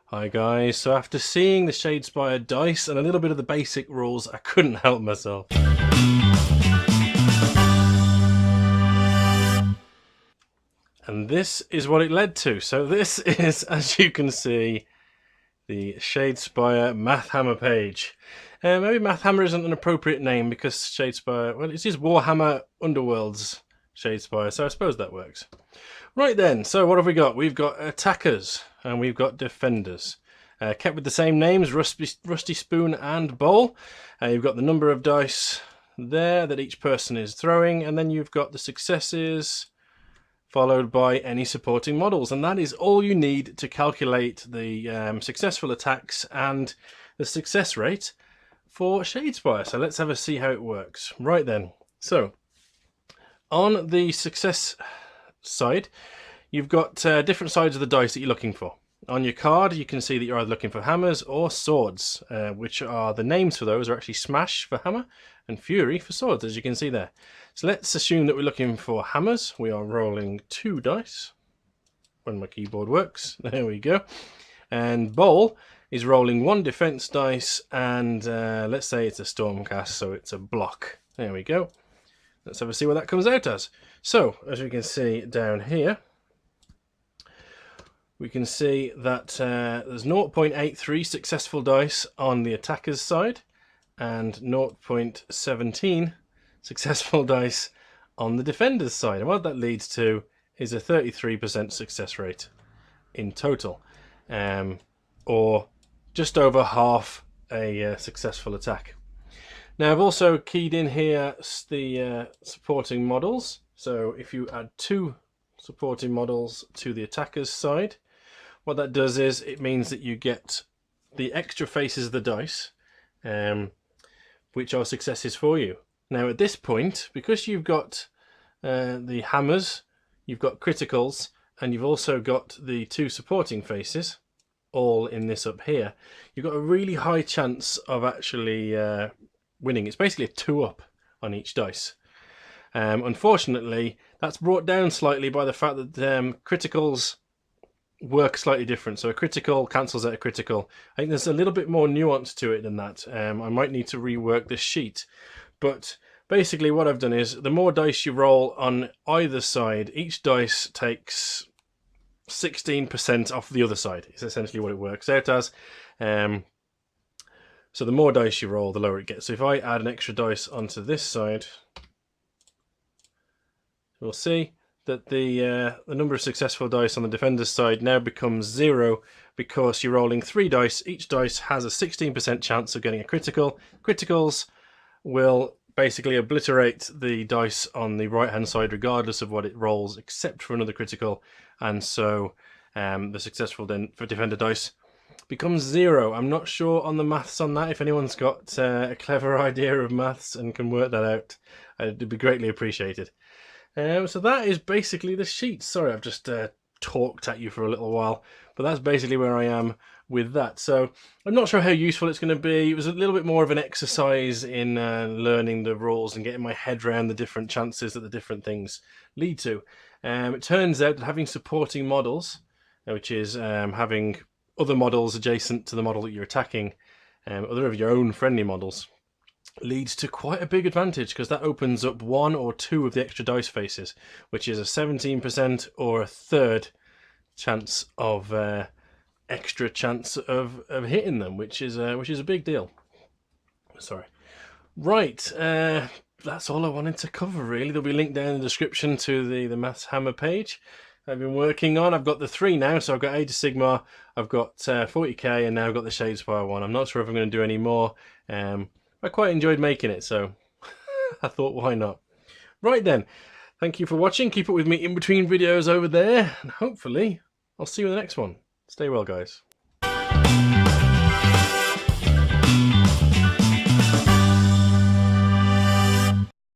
Hi guys, so after seeing the Shadespire dice and a little bit of the basic rules, I couldn't help myself. And this is what it led to. So this is, as you can see, the Shadespire Mathhammer page. Maybe Mathhammer isn't an appropriate name because Shadespire, well, it is Warhammer Underworld's Shadespire, so I suppose that works. Right then, so what have we got? We've got attackers and we've got defenders. Kept with the same names, Rusty Spoon and Bowl. You've got the number of dice there that each person is throwing, and then you've got the successes followed by any supporting models, and that is all you need to calculate the successful attacks and the success rate for Shadespire. So let's have a see how it works. Right then, so on the success side, you've got different sides of the dice that you're looking for. On your card, you can see that you're either looking for hammers or swords, which are the names for those are actually Smash for hammer and Fury for swords, as you can see there. So let's assume that we're looking for hammers. We are rolling 2 dice when my keyboard works. There we go. And Bowl is rolling 1 defense dice, and let's say it's a Stormcast, so it's a block. There we go. Let's have a see what that comes out as. So, as we can see down here, we can see that there's 0.83 successful dice on the attacker's side and 0.17 successful dice on the defender's side. And what that leads to is a 33% success rate in total, or just over half a successful attack. Now I've also keyed in here the supporting models. So if you add 2 supporting models to the attacker's side, what that does is it means that you get the extra faces of the dice, which are successes for you. Now at this point, because you've got the hammers, you've got criticals, and you've also got the 2 supporting faces, all in this up here, you've got a really high chance of actually winning. It's basically a 2-up on each dice. Unfortunately, that's brought down slightly by the fact that criticals work slightly different. So a critical cancels out a critical. I think there's a little bit more nuance to it than that. I might need to rework this sheet. But basically what I've done is the more dice you roll on either side, each dice takes 16% off the other side. It's essentially what it works out as. So the more dice you roll, the lower it gets. So if I add an extra dice onto this side, we'll see that the number of successful dice on the defender's side now becomes 0 because you're rolling 3 dice. Each dice has a 16% chance of getting a critical. Criticals will basically obliterate the dice on the right hand side regardless of what it rolls, except for another critical, and so the successful for defender dice becomes 0. I'm not sure on the maths on that. If anyone's got a clever idea of maths and can work that out, it'd be greatly appreciated. So that is basically the sheet. Sorry, I've just talked at you for a little while, but that's basically where I am with that. So I'm not sure how useful it's going to be. It was a little bit more of an exercise in learning the rules and getting my head around the different chances that the different things lead to. It turns out that having supporting models, which is having other models adjacent to the model that you're attacking, other of your own friendly models, leads to quite a big advantage because that opens up 1 or 2 of the extra dice faces, which is a 17% or a third chance of extra chance of hitting them, which is a big deal. Sorry. Right, that's all I wanted to cover really. There'll be a link down in the description to the Mathhammer page I've been working on. I've got the 3 now, so I've got Age of Sigmar, I've got 40k, and now I've got the Shadespire one. I'm not sure if I'm going to do any more. I quite enjoyed making it, so I thought, why not? Right then, thank you for watching. Keep up with me in between videos over there, and hopefully I'll see you in the next one. Stay well, guys.